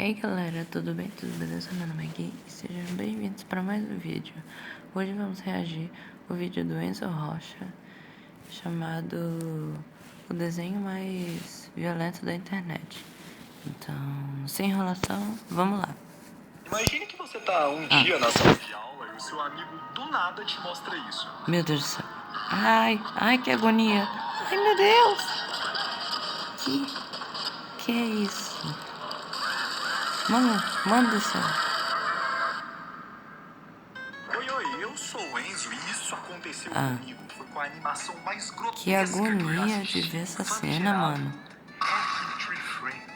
aí galera, tudo bem? Tudo beleza? Meu nome é Gui e sejam bem-vindos para mais um vídeo. Hoje vamos reagir ao vídeo do Enzo Rocha, chamado O Desenho Mais Violento da Internet. Então, sem enrolação, vamos lá. Imagine que você tá um dia na sala de aula e o seu amigo do nada te mostra isso. Meu Deus do céu. Ai, que agonia. Ai, meu Deus. Que é isso? Mano do céu. Oi, eu sou o Enzo e isso aconteceu comigo. Foi com a animação mais grotesca Que agonia de ver essa cena, mano.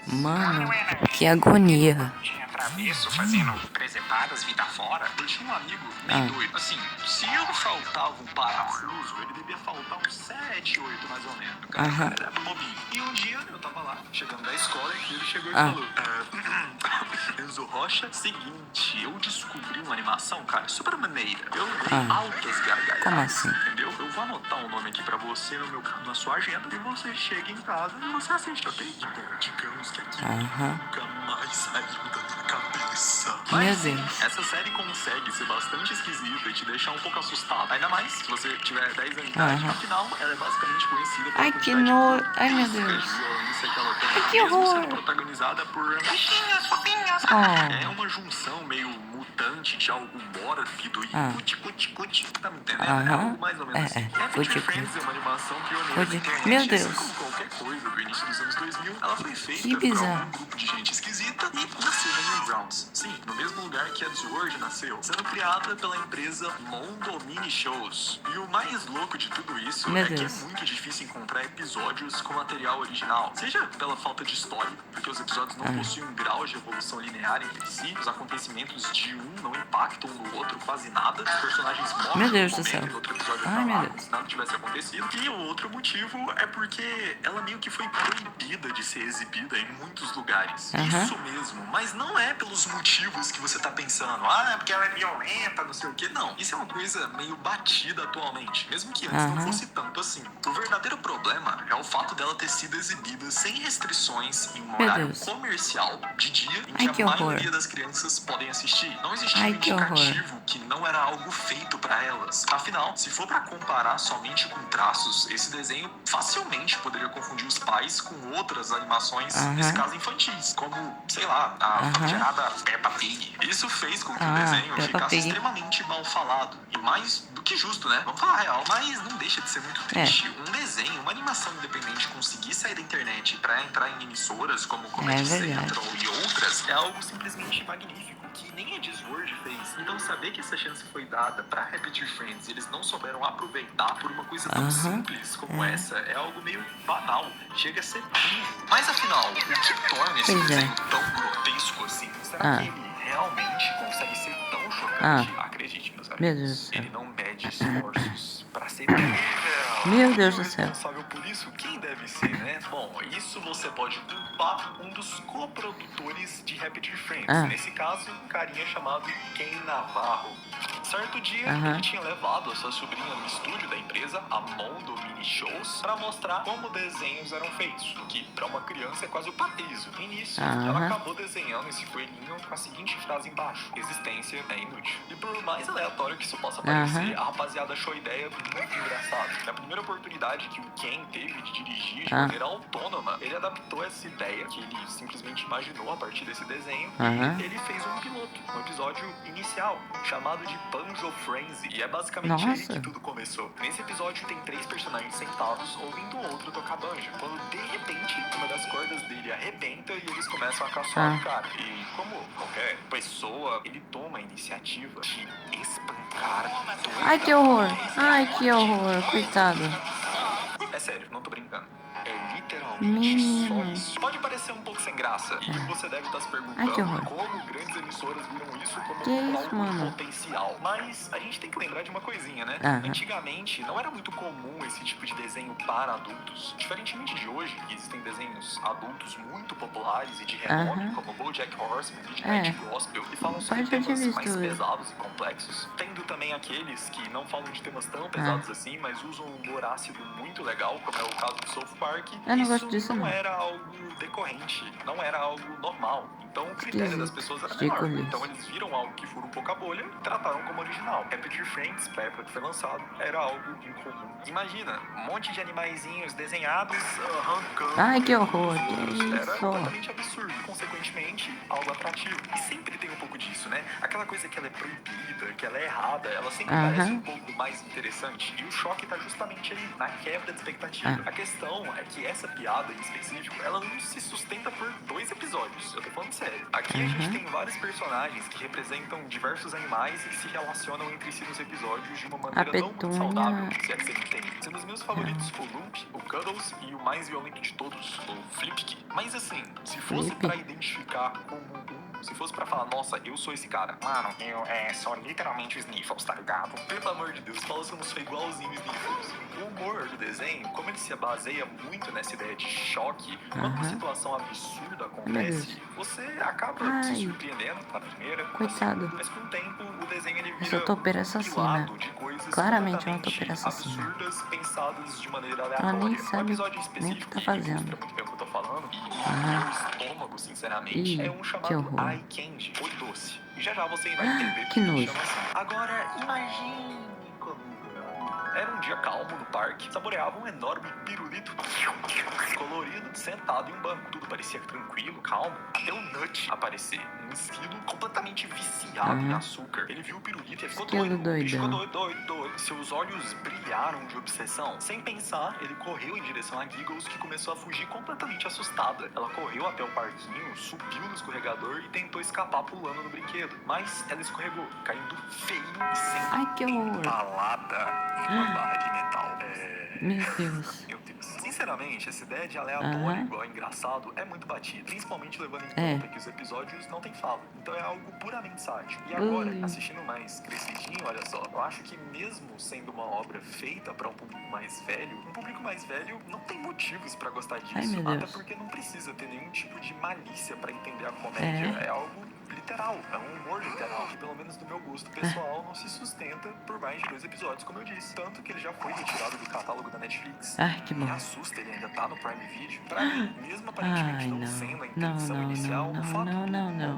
Mano, que agonia. Tinha travesso fazendo presepadas, vida fora. Eu tinha um amigo meio doido. Assim, se eu faltava um parafuso, ele devia faltar uns 7, 8 mais ou menos. O cara era bobinho. E um dia eu tava lá, chegando da escola, e ele chegou e falou: Enzo Rocha, seguinte, eu descobri uma animação, cara, super maneira. Eu dei altas gargalhadas. Como assim? Entendeu? Eu vou anotar o nome aqui pra você na sua agenda e você chega em casa e você assiste, ok? Digamos que aqui nunca mais saiu da minha cabeça. Mas Meu Deus. essa série consegue ser bastante esquisita e te deixar um pouco assustado. Ainda mais se você tiver 10 anos de idade. Afinal, ela é basicamente conhecida pela Ai, meu Deus. violência que ela tem. Ai, que mesmo horror. sendo protagonizada por bichinhas fofinhas. É uma junção meio mutante de algo mórbido e cuti, tá me entendendo? É algo mais ou menos assim. Happy Friends é uma animação pioneira da internet. Meu Assim Deus. como qualquer coisa do início dos anos 2000, ela foi feita Que por bizarro. algum grupo de gente esquisita e nasceu na Newgrounds. Sim, no mesmo lugar que a Sword nasceu, sendo criada pela empresa Mondo Mini Shows. E o mais louco de tudo isso Meu é que Deus. é muito difícil encontrar episódios com material original. Seja pela falta de história, porque os episódios não possuem um grau de evolução linear entre si, os acontecimentos de um não impactam no outro quase nada, os personagens morrem Meu Deus no do momento céu. e no outro episódio Ai, tá meu lá, Deus. como se nada tivesse acontecido. E o outro motivo é porque ela meio que foi proibida de ser exibida em muitos lugares. Isso mesmo, mas não é pelos motivos que você tá pensando. É porque ela é violenta, não sei o que. Não, isso é uma coisa meio batida atualmente, mesmo que antes não fosse tanto assim. O verdadeiro problema é o fato dela ter sido exibida sem restrições em um horário Deus. comercial de dia em Ai, que que a horror. maioria das crianças podem assistir. Não existia Ai, um que horror. indicativo que não era algo feito pra elas. Afinal, se for pra comparar somente com traços, esse desenho facilmente poderia confundir os pais com outras animações, nesse caso infantis, como, sei lá, a famigerada Peppa Pig. Isso fez com que o desenho Peppa ficasse Pig. extremamente mal falado. E mais do que justo, né? Vamos falar a real. Mas não deixa de ser muito triste. Um desenho, uma animação independente conseguir sair da internet pra entrar em emissoras como Comedy Central e outras, é algo simplesmente magnífico, que nem a Disney fez. Então saber que essa chance foi dada pra Happy Friends e eles não souberam aproveitar por uma coisa tão simples como essa é algo meio banal. Chega a ser burro. Mas afinal, o que torna esse desenho tão grotesco assim? Será que ele realmente consegue ser tão chocante? Acredite, meus amigos. Meu Deus do céu. Ele não mede esforços pra ser terrível. Meu Deus E o do céu. responsável por isso, quem deve ser, né? Bom, isso você pode culpar um dos coprodutores de Happy Friends. Nesse caso, um carinha chamado Ken Navarro. Certo dia, ele tinha levado a sua sobrinha no estúdio da empresa, a Mondo Mini Shows, pra mostrar como desenhos eram feitos, o que pra uma criança é quase o paraíso. E nisso, ela acabou desenhando esse coelhinho com a seguinte frase embaixo: existência é inútil. E por mais aleatório que isso possa parecer, a rapaziada achou a ideia muito engraçada. Na primeira oportunidade que o Ken teve de dirigir de maneira autônoma, ele adaptou essa ideia que ele simplesmente imaginou a partir desse desenho e ele fez um piloto, um episódio inicial, chamado de Banjo Frenzy. E é basicamente aí que tudo começou. Nesse episódio tem 3 personagens sentados ouvindo o outro tocar banjo, quando de repente uma das cordas dele arrebenta e eles começam a caçar o cara. E como qualquer pessoa, ele toma a iniciativa de espancar dois. Ai, que horror. Ai, que horror. Coitado. É sério, não tô brincando. É literalmente só isso. Pode parecer um pouco sem graça. E você deve estar se perguntando como grandes emissoras viram isso como algo potencial. Mas a gente tem que lembrar de uma coisinha, né? Antigamente, não era muito comum esse tipo de desenho para adultos. Diferentemente de hoje, que existem desenhos adultos muito populares e de renome, como BoJack Horseman e Midnight Gospel, que falam sobre temas mais pesados e complexos. Tendo também aqueles que não falam de temas tão pesados assim, mas usam um humor ácido muito legal, como é o caso do South Park. Eu não gosto disso, não não. era algo decorrente, não era algo normal. Então o critério das pessoas era menor. Então eles viram algo que fura um pouco a bolha e trataram como original. Happy Tree Friends, pra época que foi lançado, era algo incomum. Imagina, um monte de animaizinhos desenhados arrancando. Ai, que horror, que isso? Era completamente absurdo. Consequentemente, algo atrativo. E sempre tem um pouco disso, né? Aquela coisa que ela é proibida, que ela é errada, ela sempre parece um pouco mais interessante. E o choque tá justamente aí, na quebra de expectativa. A questão é que essa piada em específico, ela não se sustenta por 2 episódios. Eu tô falando sério. Aqui a gente tem vários personagens que representam diversos animais e que se relacionam entre si nos episódios de uma maneira não muito saudável, se é que você me entende. Sendo os meus favoritos o Lump, o Cuddles e o mais violento de todos, o Flipkid. Mas assim, se fosse pra identificar como se fosse pra falar, nossa, eu sou esse cara. Mano, eu sou literalmente o Sniffles, tá ligado? Pelo amor de Deus, fala se eu não sou igualzinho o Sniffles. O humor do desenho, como ele se baseia muito nessa ideia de choque, quando uma situação absurda acontece, você acaba se surpreendendo na primeira. Coitado. Mas com o tempo, o desenho ele vira essa topeira assassina. de coisas Claramente é uma topeira assassina. absurdas, pensadas de maneira Ela aleatória. nem sabe episódio nem o que específico tá fazendo. muito bem o que eu tô falando, e meu estômago, sinceramente, é um chamado Ai Candy, o doce. E já já você vai entender que nojo. chama assim. Agora, imagine comigo. Era um dia calmo no parque, saboreava um enorme pirulito colorido, sentado em um banco. Tudo parecia tranquilo, calmo, até o Nut aparecer, um esquilo completamente viciado em açúcar. Ele viu o pirulito e ficou doido. Ficou doido. Seus olhos brilharam de obsessão. Sem pensar, ele correu em direção a Giggles, que começou a fugir completamente assustada. Ela correu até o parquinho, subiu no escorregador e tentou escapar pulando no brinquedo. Mas ela escorregou, caindo feio e sem embalada em uma barra de metal. Meu Deus. Meu Deus. Sinceramente, essa ideia de aleatório igual engraçado é muito batida. Principalmente levando em conta que os episódios não tem fala. Então é algo puramente sádico. E agora, assistindo mais crescidinho, olha só. Eu acho que mesmo sendo uma obra feita pra um público mais velho, um público mais velho não tem motivos pra gostar disso. Até porque não precisa ter nenhum tipo de malícia pra entender a comédia. É algo literal, é um humor literal, que pelo menos do meu gosto pessoal não se sustenta por mais de 2 episódios, como eu disse. Tanto que ele já foi retirado do catálogo da Netflix. Que bom. Me assusta, ele ainda tá no Prime Video. Pra mim, mesmo aparentemente não sendo a intenção inicial, o fato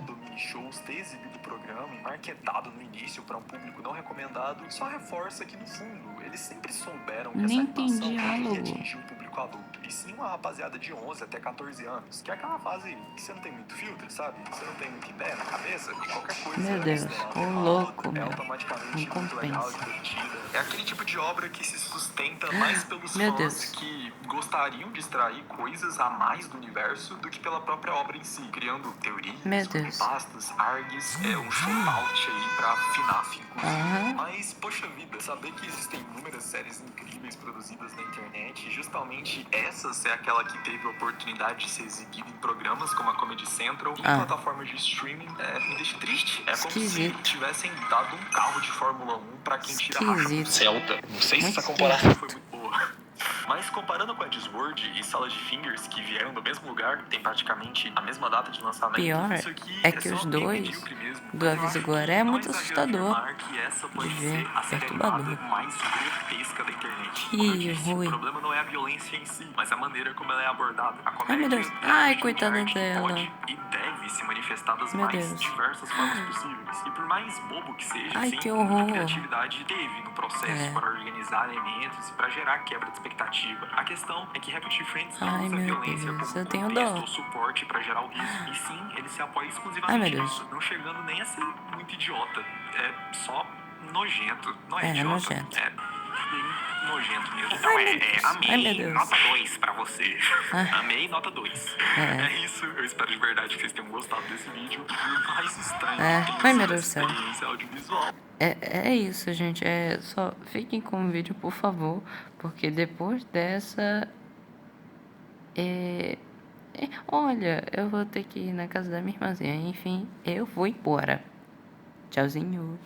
do mini shows ter exibido o programa e marketado no início pra um público não recomendado só reforça que, no fundo, eles sempre souberam que essa animação não ia atingir um público adulto, e sim uma rapaziada de 11 até 14 anos, que é aquela fase que você não tem muito filtro, sabe? Você não tem muita ideia na cabeça e qualquer coisa... Meu Deus, o louco, meu. automaticamente Não muito legal, compensa. divertida. É aquele tipo de obra que se sustenta mais pelos fãs que gostariam de extrair coisas a mais do universo do que pela própria obra em si, criando teorias, creepypastas, args, um shootout aí pra FNAF, inclusive. Mas, poxa vida, saber que existem inúmeras séries incríveis produzidas na internet, e justamente essas é aquela que teve a oportunidade de ser exibida em programas como a Comedy Central e em plataformas de streaming, me deixa triste. É como se tivessem dado um carro de Fórmula 1 pra quem tira racha do Celta. Não sei se essa comparação foi muito boa. Mas comparando com a Discworld e Salas de Fingers, que vieram do mesmo lugar, tem praticamente a mesma data de lançamento, pior isso aqui é que os dois do Aviso Guará é muito assustador que essa pode de ver, ser a perturbador. mais grotesca da internet. Que ruim. O problema não é a violência em si, mas a maneira como ela é abordada. A comédia, ai, meu Deus. Ai, coitada dela. Pode e deve se manifestar das mais diversas formas possíveis. E por mais bobo que seja, ai, que horror. a criatividade teve no processo para organizar elementos e para gerar quebra de expectativa. A questão é que Happy Tree Friends não usa violência como contexto ou suporte para gerar o riso. E sim, ele se apoia exclusivamente nisso, não chegando nem a ser muito idiota. É só nojento. Não é idiota. Nojento. É bem nojento mesmo. Então amei, nota 2 pra você. Amei, nota 2. É isso, eu espero de verdade que vocês tenham gostado desse vídeo. E o mais estranho ai, meu Deus do céu. experiência audiovisual. É isso, gente. Só fiquem com o vídeo, por favor, porque depois dessa... olha, eu vou ter que ir na casa da minha irmãzinha. Enfim, eu vou embora. Tchauzinho.